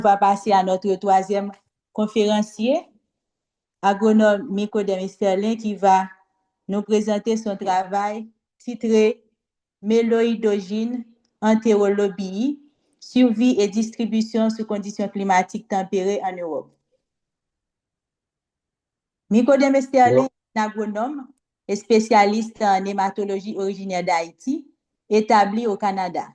va passer à notre troisième conférencier, agronome Nicodème Sterling, qui va nous présenter son travail titré Méloïdogyne entérolobie, survie et distribution sous conditions climatiques tempérées en Europe. Nicodème Sterling est un agronome et spécialiste en hématologie originaire d'Haïti, établi au Canada.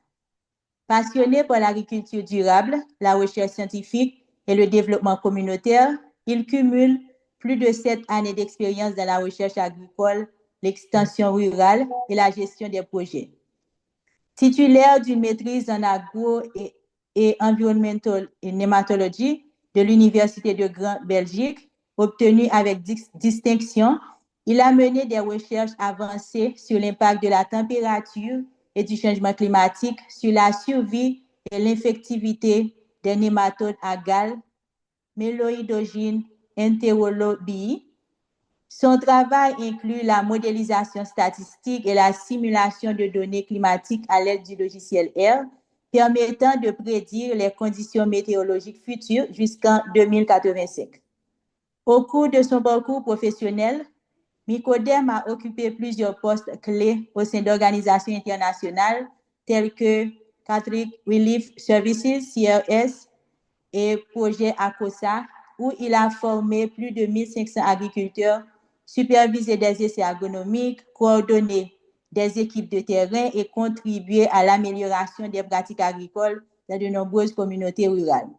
Passionné par l'agriculture durable, la recherche scientifique et le développement communautaire, il cumule plus de 7 années d'expérience dans la recherche agricole, l'extension rurale et la gestion des projets. Titulaire d'une maîtrise en agro et environmental et nématologie de l'Université de Grande-Belgique, obtenue avec distinction, il a mené des recherches avancées sur l'impact de la température et du changement climatique sur la survie et l'infectivité des nématodes à galles, Méloïdogyne entérolobie. Son travail inclut la modélisation statistique et la simulation de données climatiques à l'aide du logiciel R, permettant de prédire les conditions météorologiques futures jusqu'en 2085. Au cours de son parcours professionnel, Nicodème a occupé plusieurs postes clés au sein d'organisations internationales telles que Catholic Relief Services, CRS, et Projet ACOSA, où il a formé plus de 1500 agriculteurs, supervisé des essais agronomiques, coordonné des équipes de terrain et contribué à l'amélioration des pratiques agricoles dans de nombreuses communautés rurales.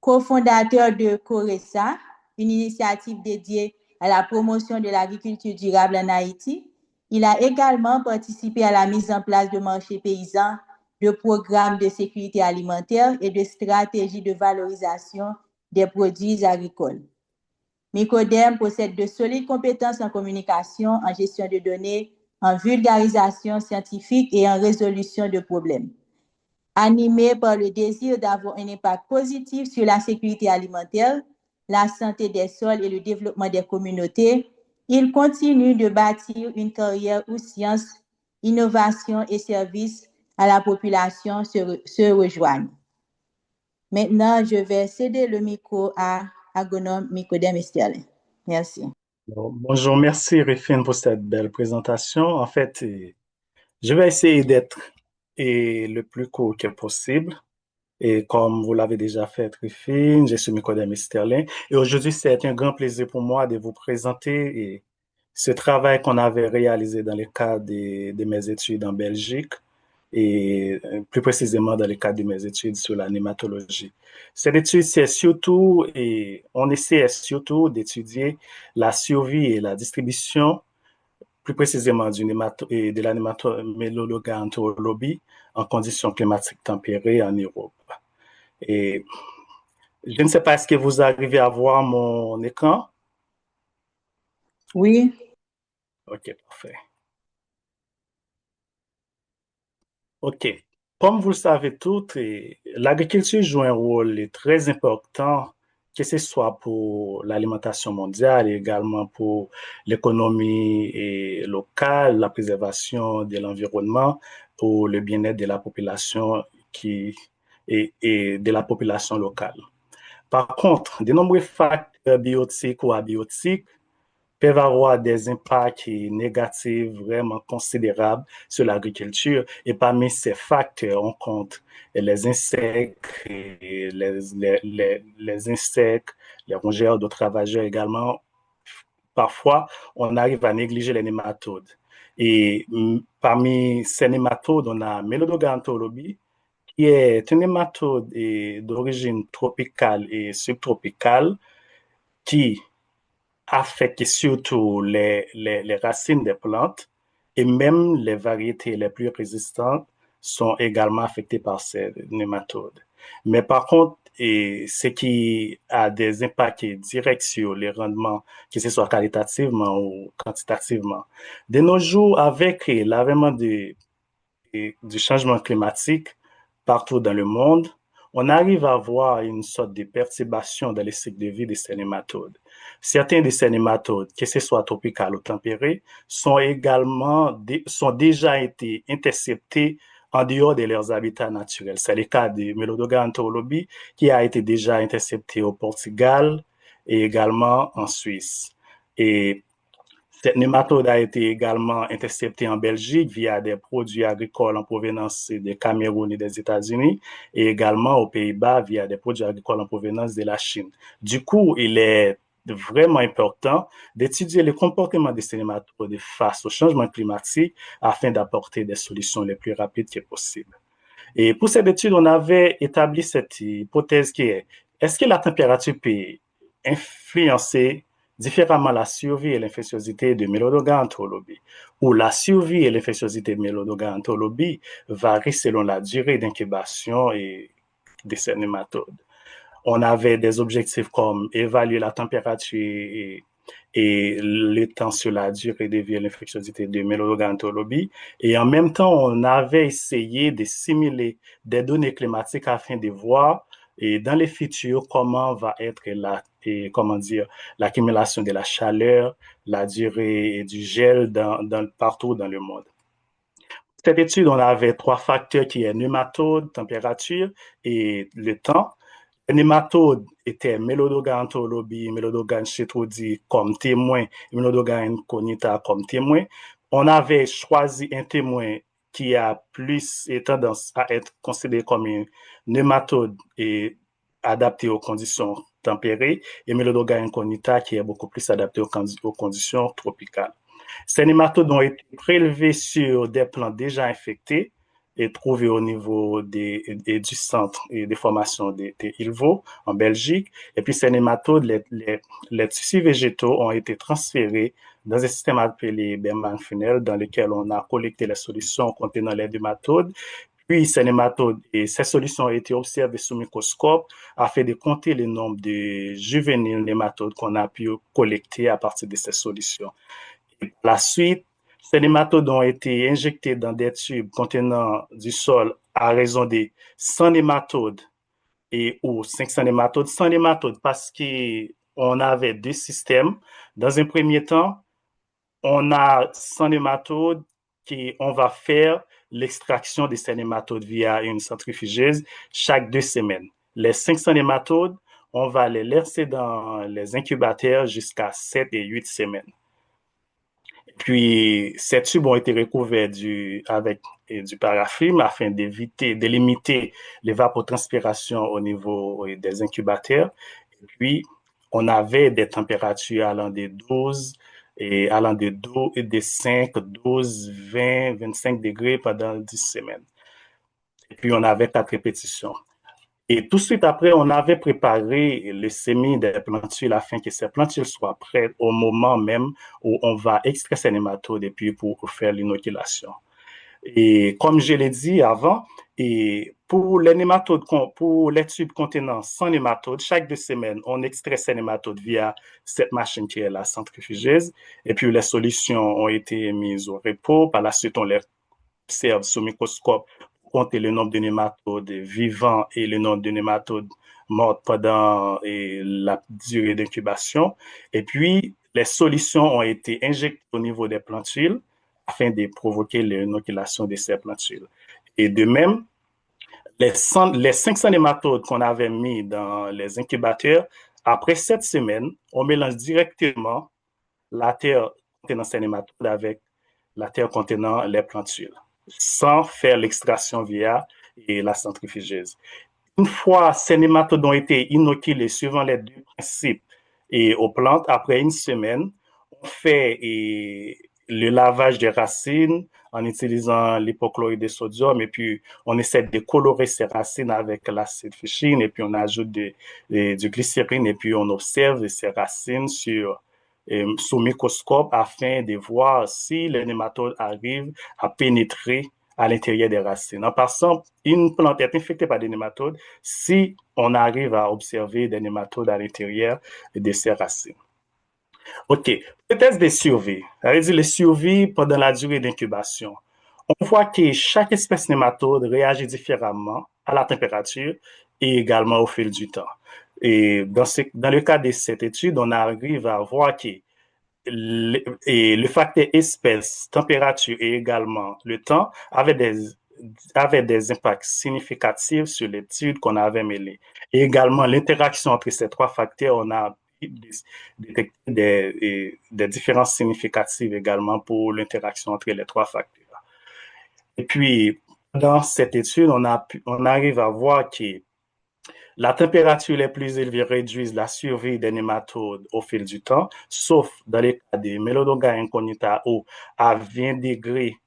Cofondateur de CORESA, une initiative dédiée à la promotion de l'agriculture durable en Haïti, il a également participé à la mise en place de marchés paysans, de programmes de sécurité alimentaire et de stratégies de valorisation des produits agricoles. Nicodème possède de solides compétences en communication, en gestion de données, en vulgarisation scientifique et en résolution de problèmes. Animé par le désir d'avoir un impact positif sur la sécurité alimentaire, la santé des sols et le développement des communautés, il continue de bâtir une carrière où science, innovation et services à la population se rejoignent. Maintenant, je vais céder le micro à agronome Nicodème Sterling. Merci. Bonjour, merci Rifine pour cette belle présentation. En fait, je vais essayer d'être le plus court que possible. Et comme vous l'avez déjà fait, Rifine, je suis Nicodème Sterling. Et aujourd'hui, c'est un grand plaisir pour moi de vous présenter ce travail qu'on avait réalisé dans le cadre de mes études en Belgique et plus précisément dans le cadre de mes études sur la nématologie. Cette étude, c'est surtout, et on essaie surtout d'étudier la survie et la distribution, plus précisément de la Méloïdogyne entérolobie en conditions climatiques tempérées en Europe. Et je ne sais pas, est-ce que vous arrivez à voir mon écran? Oui. OK, parfait. OK. Comme vous le savez toutes, l'agriculture joue un rôle très important, que ce soit pour l'alimentation mondiale et également pour l'économie locale, la préservation de l'environnement, pour le bien-être de la population et de la population locale. Par contre, de nombreux facteurs biotiques ou abiotiques peuvent avoir des impacts négatifs vraiment considérables sur l'agriculture. Et parmi ces facteurs, on compte les insectes, les insectes, les rongeurs, d'autres ravageurs également. Parfois, on arrive à négliger les nématodes. Et parmi ces nématodes, on a Méloïdogyne entérolobie, qui est une nématode d'origine tropicale et subtropicale qui affecte surtout les racines des plantes et même les variétés les plus résistantes sont également affectées par ces nématodes. Mais par contre, ce qui a des impacts directs sur les rendements, que ce soit qualitativement ou quantitativement. De nos jours, avec l'avènement du changement climatique partout dans le monde, on arrive à avoir une sorte de perturbation dans les cycles de vie de ces nématodes. Certains de ces nématodes, que ce soit tropicales ou tempérées, sont déjà été interceptés en dehors de leurs habitats naturels. C'est le cas de Melodoga anthrolobi qui a été déjà intercepté au Portugal et également en Suisse. Et cette nématode a été également interceptée en Belgique via des produits agricoles en provenance des Cameroun et des États-Unis et également aux Pays-Bas via des produits agricoles en provenance de la Chine. Du coup, il est vraiment important d'étudier le comportement des nématodes face au changement climatique afin d'apporter des solutions les plus rapides que possible. Et pour cette étude, on avait établi cette hypothèse qui est, est-ce que la température peut influencer différemment la survie et l'infectiosité de Melodoga anthrolobi, ou la survie et l'infectiosité de Melodoga anthrolobi varient selon la durée d'incubation et de ces nématodes. On avait des objectifs comme évaluer la température et le temps sur la durée de vie et l'infectiosité de Melodoga anthrolobi. Et en même temps, on avait essayé de simuler des données climatiques afin de voir et dans les futurs comment va être l'accumulation de la chaleur, la durée du gel partout dans le monde. Cette étude, on avait 3 facteurs qui est nématode, température et le temps. Les nématodes étaient Melodoga anthrolobi, Melodoga enchetrodi comme témoin, Melodoga incognita comme témoin. On avait choisi un témoin qui a plus tendance à être considéré comme un nématode et adapté aux conditions tempérées, et Melodoga incognita qui est beaucoup plus adapté aux conditions tropicales. Ces nématodes ont été prélevés sur des plants déjà infectés et trouvés au niveau du centre et des formations des ILVO en Belgique. Et puis ces nématodes, les tissus végétaux ont été transférés dans un système appelé Berman Funnel dans lequel on a collecté les solutions contenant les nématodes. Puis ces nématodes et ces solutions ont été observées sous microscope afin de compter le nombre de juvéniles nématodes qu'on a pu collecter à partir de ces solutions. La suite, ces nématodes ont été injectés dans des tubes contenant du sol à raison de 100 nématodes ou 500 nématodes. 100 nématodes parce qu'on avait 2 systèmes. Dans un premier temps, on a 100 nématodes on va faire l'extraction de ces nématodes via une centrifugeuse chaque 2 semaines. Les 500 nématodes, on va les laisser dans les incubateurs jusqu'à 7 et 8 semaines. Puis, ces tubes ont été recouverts avec du parafilm afin de limiter l'évapotranspiration au niveau des incubateurs. Et puis, on avait des températures allant de 5, 12, 20, 25 degrés pendant 10 semaines. Et puis, on avait 4 répétitions. Et tout de suite après, on avait préparé le semis des plantules afin que ces plantules soient prêtes au moment même où on va extraire ces nématodes et puis pour faire l'inoculation. Et comme je l'ai dit avant, et pour les nématodes, pour les tubes contenant 100 nématodes, chaque 2 semaines, on extrait ces nématodes via cette machine qui est la centrifugeuse. Et puis les solutions ont été mises au repos. Par la suite, on les observe sous microscope compter le nombre de nématodes vivants et le nombre de nématodes mortes pendant la durée d'incubation. Et puis, les solutions ont été injectées au niveau des plantules afin de provoquer l'inoculation de ces plantules. Et de même, les 500 nématodes qu'on avait mis dans les incubateurs, après 7 semaines, on mélange directement la terre contenant ces nématodes avec la terre contenant les plantules, sans faire l'extraction via la centrifugeuse. Une fois ces nématodes ont été inoculés suivant les 2 principes aux plantes, après une semaine, on fait le lavage des racines en utilisant l'hypochlorite de sodium et puis on essaie de colorer ces racines avec l'acide fuchsine et puis on ajoute du glycérine et puis on observe ces racines sous microscope afin de voir si les nématodes arrivent à pénétrer à l'intérieur des racines. En passant, une plante est infectée par des nématodes si on arrive à observer des nématodes à l'intérieur de ses racines. OK. Tests de survie. Ça veut dire les survies pendant la durée d'incubation. On voit que chaque espèce nématode réagit différemment à la température et également au fil du temps. Et dans le cas de cette étude, on arrive à voir que le facteur espèce, température et également le temps avaient avait des impacts significatifs sur l'étude qu'on avait mêlée. Et également, l'interaction entre ces trois facteurs, on a détecté des différences significatives également pour l'interaction entre les trois facteurs. Et puis, dans cette étude, on arrive à voir que la température les plus élevée réduisent la survie des nématodes au fil du temps, sauf dans les cas des Melodoga incognita où à 20 degrés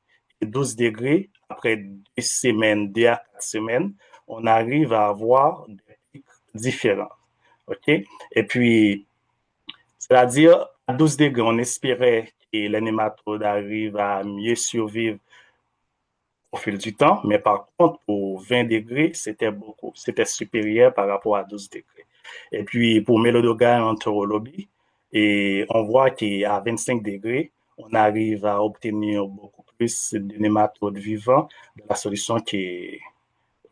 et 12 degrés, après 2 semaines, 2 à 4 semaines, on arrive à avoir des pics différents. OK? Et puis, c'est-à-dire, à 12 degrés, on espérait que les nématodes arrivent à mieux survivre au fil du temps, mais par contre, pour 20 degrés, c'était supérieur par rapport à 12 degrés. Et puis, pour Melodoga enterolobi, et on voit qu'à 25 degrés, on arrive à obtenir beaucoup plus de nématodes vivants de la solution qui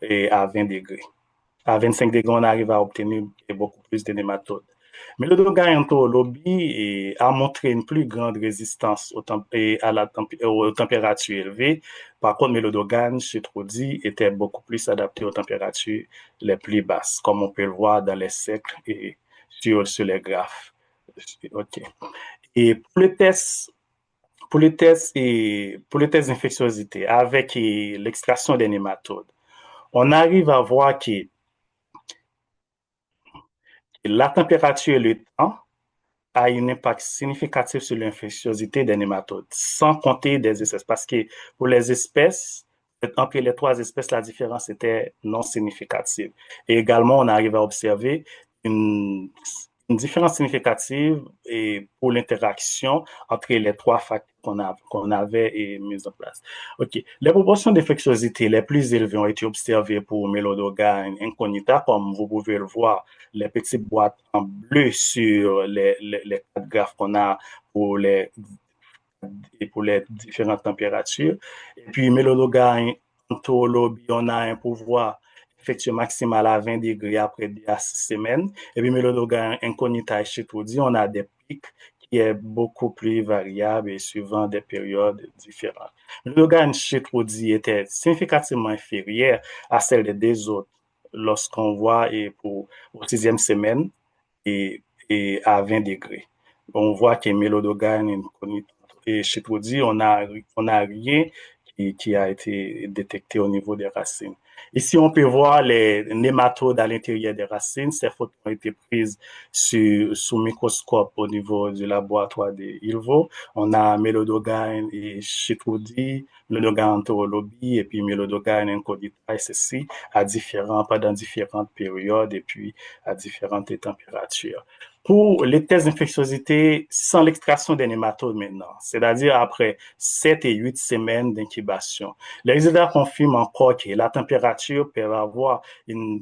est à 20 degrés. À 25 degrés, on arrive à obtenir beaucoup plus de nématodes. Mais le lobby a montré une plus grande résistance aux températures élevées. Par contre, Mélodogan chez Trodi était beaucoup plus adapté aux températures les plus basses, comme on peut le voir dans les cercles et sur les graphes. OK. Et pour les tests d'infectiosité avec l'extraction des nématodes, on arrive à voir que la température et le temps a un impact significatif sur l'infectiosité des nématodes, sans compter des espèces. Parce que pour les espèces, entre les trois espèces, la différence était non significative. Et également, on arrive à observer une, une différence significative et pour l'interaction entre les trois facteurs qu'on avait mis en place. OK. Les proportions d'infectiosité les plus élevées ont été observées pour Melodoga incognita, comme vous pouvez le voir, les petites boîtes en bleu sur les quatre graphes qu'on a pour les différentes températures. Et puis, Melodoga enterolobi, on a un pouvoir effectué maximal à 20 degrés après 2 à 6 semaines. Et puis, Melodoga incognita chez Trudi, on a des pics qui est beaucoup plus variable et suivant des périodes différentes. Melodoga chez Trudi était significativement inférieur à celle des deux autres lorsqu'on voit pour au 6e semaine et à 20 degrés. On voit que Melodoga et chez Trudi, on a rien qui a été détecté au niveau des racines. Ici, on peut voir les nématodes à l'intérieur des racines. Ces photos ont été prises sous microscope au niveau du laboratoire de Ilvo. On a Melodoga et Chytrudi, Melodoga enterolobi et puis Melodoga incognita, et ceci pendant différentes périodes et puis à différentes températures. Pour les tests d'infectiosité sans l'extraction des nématodes maintenant, c'est-à-dire après 7 et 8 semaines d'incubation, les résultats confirment encore que la température peut avoir un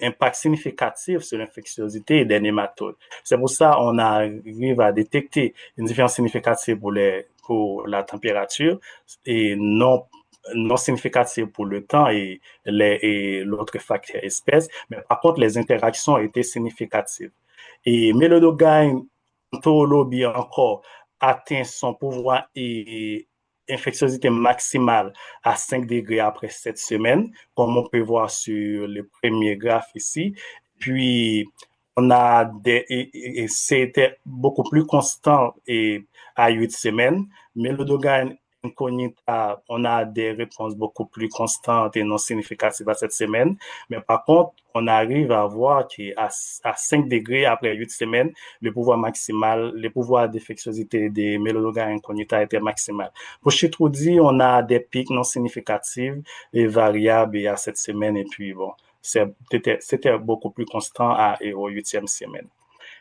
impact significatif sur l'infectiosité des nématodes. C'est pour ça qu'on arrive à détecter une différence significative pour la température et non significative pour le temps et l'autre facteur espèce, mais par contre, les interactions ont été significatives. Et Melodoga enterolobi encore atteint son pouvoir et infectiosité maximale à 5 degrés après 7 semaines, comme on peut voir sur le premier graphe ici. Puis, c'était beaucoup plus constant à 8 semaines. Melodoga incognita, on a des réponses beaucoup plus constantes et non significatives à cette semaine. Mais par contre, on arrive à voir qu'à 5 degrés après 8 semaines, le pouvoir d'infectiosité des Melodoga incognita était maximal. Pour Chytrudi, on a des pics non significatifs et variables à cette semaine. Et puis, bon, c'était beaucoup plus constant au 8e semaine.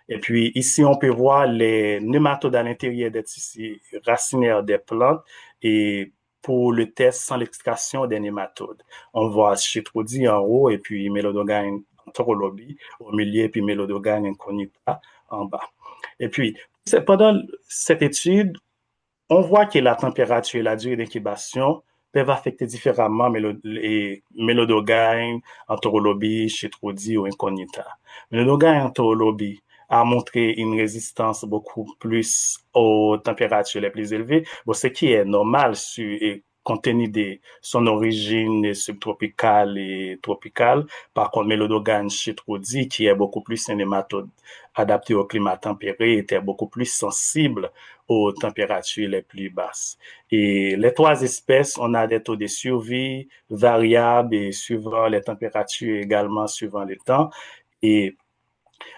Et puis ici, on peut voir les nématodes à l'intérieur des tissus racinaires des plantes et pour le test sans l'extraction des nématodes. On voit Chytrudi en haut et puis Melodoga enterolobi au milieu et puis Melodoga incognita en bas. Et puis, pendant cette étude, on voit que la température et la durée d'incubation peuvent affecter différemment Melodoga enterolobi, Chytrudi ou incognita. Melodoga enterolobi a montré une résistance beaucoup plus aux températures les plus élevées, bon, ce qui est normal compte tenu de son origine subtropicale et tropicale. Par contre, Mélodogane chytrodi, qui est beaucoup plus un nématode adapté au climat tempéré, était beaucoup plus sensible aux températures les plus basses. Et les trois espèces, on a des taux de survie variables et suivant les températures, également suivant le temps. Et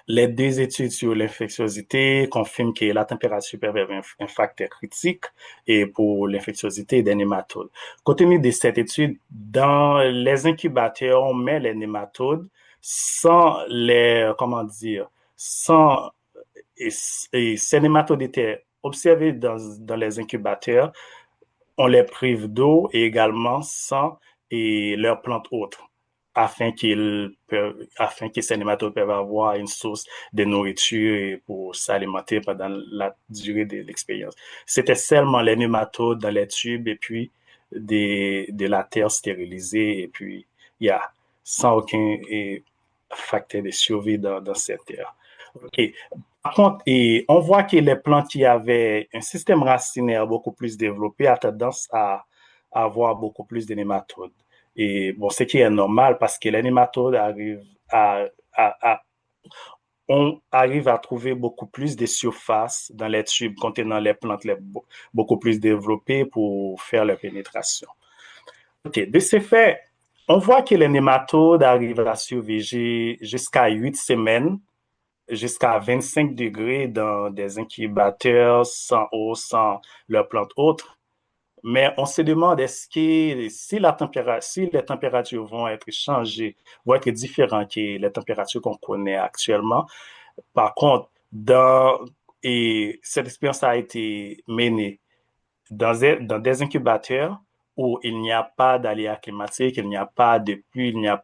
les deux études sur l'infectiosité confirment que la température peut être un facteur critique et pour l'infectiosité des nématodes. Compte tenu de cette étude, dans les incubateurs, on met les nématodes sans les, comment dire, sans, et ces nématodes étaient observés dans les incubateurs, on les prive d'eau et également sans et leurs plantes hôtes afin que ces nématodes peuvent avoir une source de nourriture pour s'alimenter pendant la durée de l'expérience. C'était seulement les nématodes dans les tubes et puis de la terre stérilisée et puis sans aucun facteur de survie dans cette terre. Okay. Par contre, on voit que les plantes qui avaient un système racinaire beaucoup plus développé a tendance à avoir beaucoup plus de nématodes. Et bon, ce qui est normal parce que les nématodes on arrive à trouver beaucoup plus de surface dans les tubes contenant les plantes beaucoup plus développées pour faire leur pénétration. OK. De ce fait, on voit que les nématodes arrivent à survivre jusqu'à 8 semaines jusqu'à 25 degrés dans des incubateurs sans eau, sans leurs plantes autres. Mais on se demande si les températures vont être changées, vont être différentes que les températures qu'on connaît actuellement. Par contre, cette expérience a été menée dans des incubateurs où il n'y a pas d'aléas climatiques, il n'y a pas de pluie, il n'y a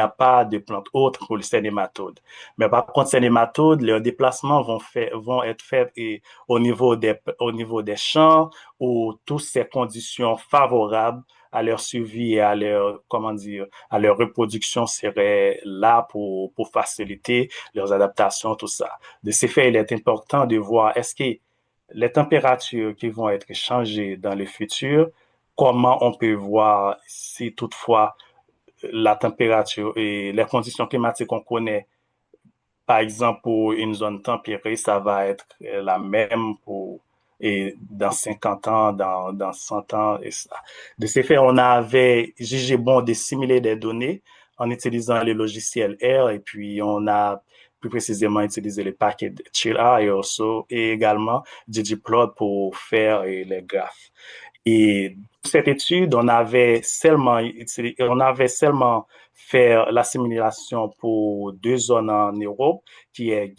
pas de plantes autres pour ces nématodes. Mais par contre, ces nématodes, leurs déplacements vont être faits au niveau des champs où toutes ces conditions favorables à leur survie et à à leur reproduction seraient là pour faciliter leurs adaptations, tout ça. De ce fait, il est important de voir est-ce que les températures qui vont être changées dans le futur, comment on peut voir si toutefois la température et les conditions climatiques qu'on connaît, par exemple, pour une zone tempérée, ça va être la même dans 50 ans, dans 100 ans. Et ça. De ce fait, on avait jugé bon de simuler des données en utilisant le logiciel R et puis on a plus précisément utilisé le paquet ChillR et également ggplot pour faire les graphes. Et pour cette étude, on avait seulement fait la simulation pour deux zones en Europe, qui est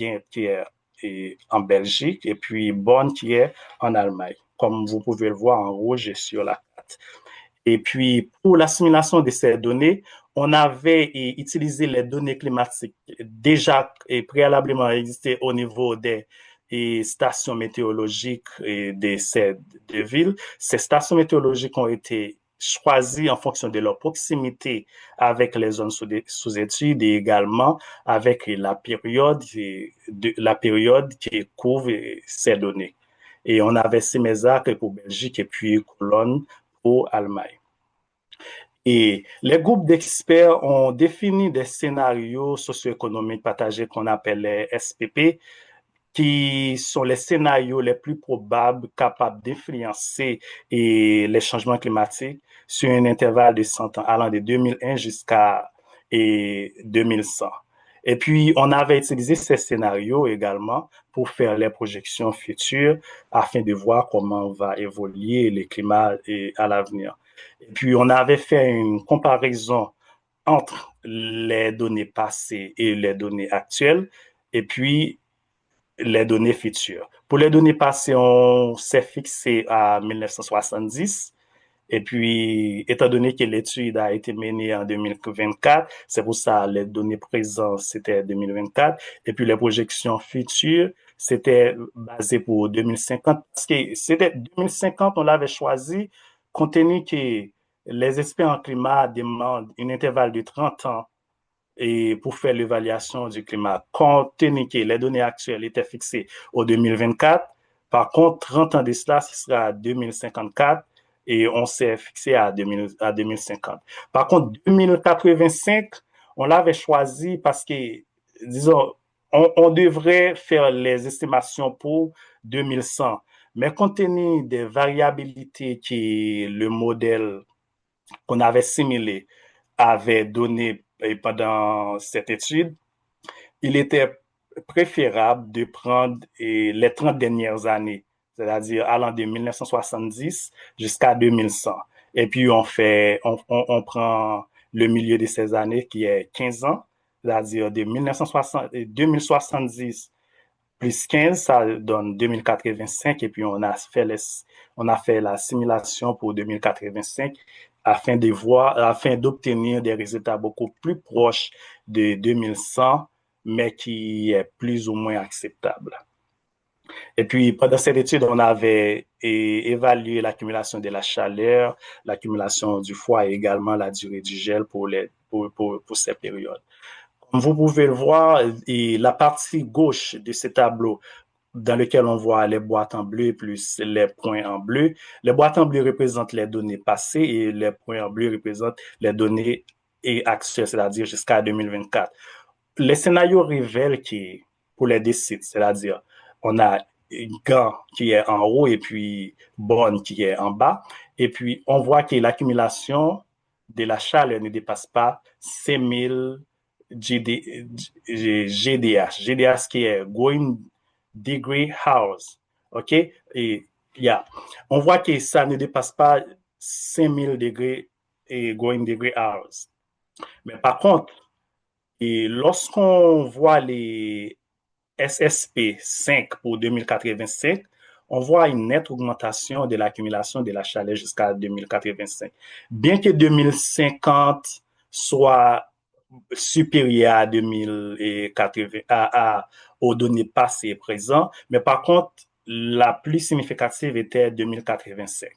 en Belgique, et puis Bonn, qui est en Allemagne, comme vous pouvez le voir en rouge sur la carte. Et puis, pour la simulation de ces données, on avait utilisé les données climatiques déjà et préalablement existées au niveau des stations météorologiques de villes. Ces stations météorologiques ont été choisies en fonction de leur proximité avec les zones sous étude et également avec la période qui couvre ces données. Et on avait Sémézac pour Belgique et puis Cologne pour Allemagne. Et les groupes d'experts ont défini des scénarios socio-économiques partagés qu'on appelle les SPP, qui sont les scénarios les plus probables capables d'influencer les changements climatiques sur un intervalle de 100 ans, allant de 2001 jusqu'à 2100. Et puis, on avait utilisé ces scénarios également pour faire les projections futures afin de voir comment va évoluer le climat à l'avenir. Et puis, on avait fait une comparaison entre les données passées et les données actuelles, et puis les données futures. Pour les données passées, on s'est fixé à 1970. Et puis, étant donné que l'étude a été menée en 2024, c'est pour ça les données présentes, c'était 2024. Et puis, les projections futures, c'était basé pour 2050. Parce que c'était 2050, on l'avait choisi compte tenu que les experts en climat demandent un intervalle de 30 ans et pour faire l'évaluation du climat. Compte tenu que les données actuelles étaient fixées au 2024, par contre, 30 ans de cela, ce sera 2054. et on s'est fixé à 2050. Par contre, 2085, on l'avait choisi parce que, disons, on devrait faire les estimations pour 2100. Mais compte tenu des variabilités que le modèle qu'on avait simulé avait donné pendant cette étude, il était préférable de prendre les 30 dernières années, c'est-à-dire allant de 1970 jusqu'à 2100. Et puis, on prend le milieu de ces années qui est 15 ans, c'est-à-dire de 1960, 2070 plus 15, ça donne 2085, et puis on a fait la simulation pour 2085 afin d'obtenir des résultats beaucoup plus proches de 2100, mais qui est plus ou moins acceptable. Et puis, pendant cette étude, on avait évalué l'accumulation de la chaleur, l'accumulation du froid et également la durée du gel pour ces périodes. Comme vous pouvez le voir, et la partie gauche de ce tableau dans lequel on voit les boîtes en bleu plus les points en bleu. Les boîtes en bleu représentent les données passées et les points en bleu représentent les données actuelles, c'est-à-dire jusqu'à 2024. Les scénarios révèlent que pour les deux sites, c'est-à-dire on a Gand qui est en haut et puis Bonn qui est en bas. Et puis on voit que l'accumulation de la chaleur ne dépasse pas 5000 GDH. GDH qui est Going Degree Hours. OK? Et on voit que ça ne dépasse pas 5000 degrés et Going Degree Hours. Mais par contre, lorsqu'on voit les SSP 5 pour 2085, on voit une nette augmentation de l'accumulation de la chaleur jusqu'à 2085. Bien que 2050 soit supérieur à 2080, aux données passées et présentes, mais par contre, la plus significative était 2085.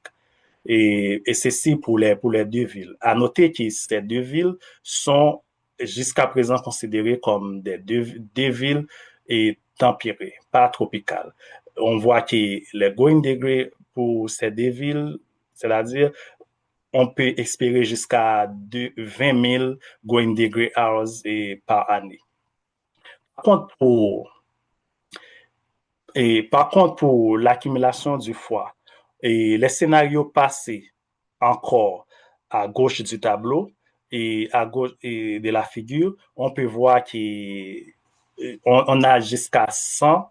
Et ceci pour les deux villes. À noter que ces deux villes sont jusqu'à présent considérées comme des deux villes et tempérées, pas tropicales. On voit que les going degrés pour ces deux villes, c'est-à-dire on peut espérer jusqu'à 20 000 going degree hours par année. Par contre, pour l'accumulation du froid, et les scénarios passés encore à gauche du tableau et à gauche de la figure, on peut voir qu'on a jusqu'à 100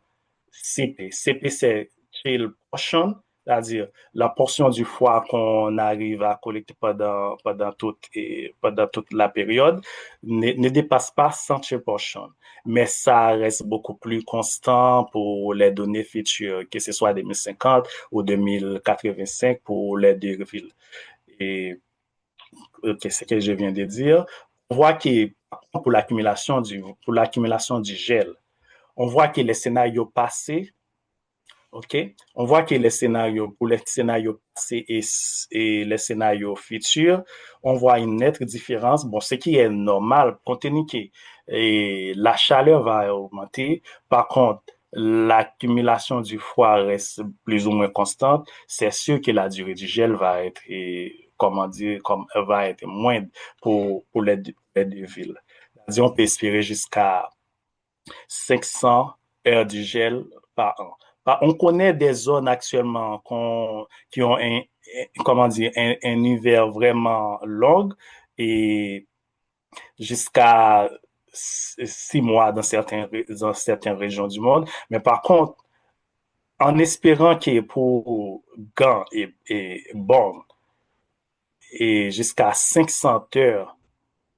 CP. CP, c'est chill portion, c'est-à-dire la portion du froid qu'on arrive à collecter pendant toute la période ne dépasse pas 100 chill portion. Mais ça reste beaucoup plus constant pour les données futures, que ce soit 2050 ou 2085 pour les deux villes. Et ce que je viens de dire, on voit que pour l'accumulation du gel, on voit que les scénarios passés, OK, on voit que pour les scénarios passés et les scénarios futurs, on voit une nette différence. Bon, ce qui est normal, compte tenu que la chaleur va augmenter. Par contre, l'accumulation du froid reste plus ou moins constante. C'est sûr que la durée du gel va être, va être moindre pour les deux villes. On peut espérer jusqu'à 500 heures du gel par an. On connaît des zones actuellement qui ont un hiver vraiment long et jusqu'à 6 mois dans certaines régions du monde. Mais par contre, en espérant que pour Gand et Bonn, et jusqu'à 500 heures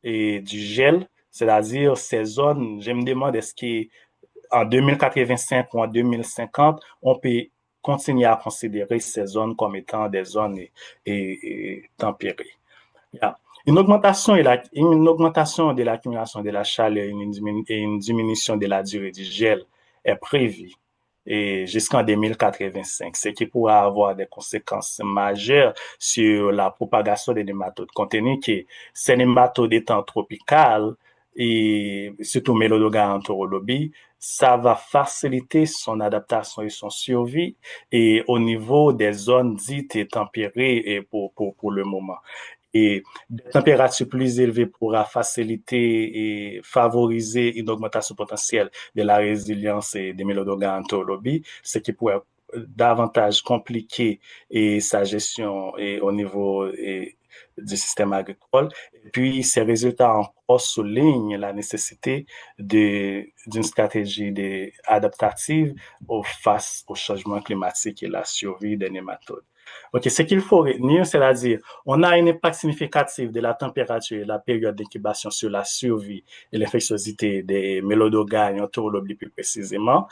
et du gel, c'est-à-dire ces zones, je me demande est-ce qu'en 2085 ou en 2050, on peut continuer à considérer ces zones comme étant des zones tempérées. Une augmentation de l'accumulation de la chaleur et une diminution de la durée du gel est prévue jusqu'en 2085, ce qui pourra avoir des conséquences majeures sur la propagation des nématodes, compte tenu que ces nématodes étant tropicales et surtout Mélodoga-Anthorologie, ça va faciliter son adaptation et son survie et au niveau des zones dites tempérées et pour le moment. Et des températures plus élevées pourra faciliter et favoriser une augmentation potentielle de la résilience et des Mélodoga Anthorologie, ce qui pourrait davantage compliquer et sa gestion et au niveau du système agricole. Et puis, ces résultats encore soulignent la nécessité d'une stratégie adaptative face au changement climatique et la survie des nématodes. OK, ce qu'il faut retenir, c'est-à-dire, on a un impact significatif de la température et la période d'incubation sur la survie et l'infectiosité des Mélodoga et Anthorologie plus précisément.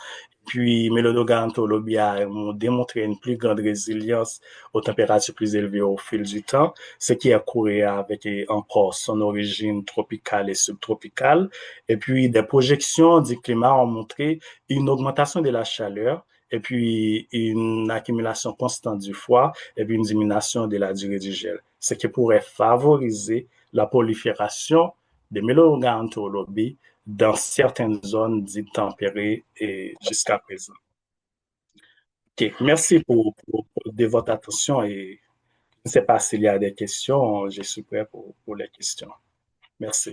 Puis, Mélodoga Anthorologie a démontré une plus grande résilience aux températures plus élevées au fil du temps, ce qui est couru avec encore son origine tropicale et subtropicale. Et puis, des projections du climat ont montré une augmentation de la chaleur et puis une accumulation constante du froid et puis une diminution de la durée du gel, ce qui pourrait favoriser la prolifération des Mélodoga Anthorologie dans certaines zones dites tempérées et jusqu'à présent. OK, merci de votre attention et je ne sais pas s'il y a des questions, je suis prêt pour les questions. Merci.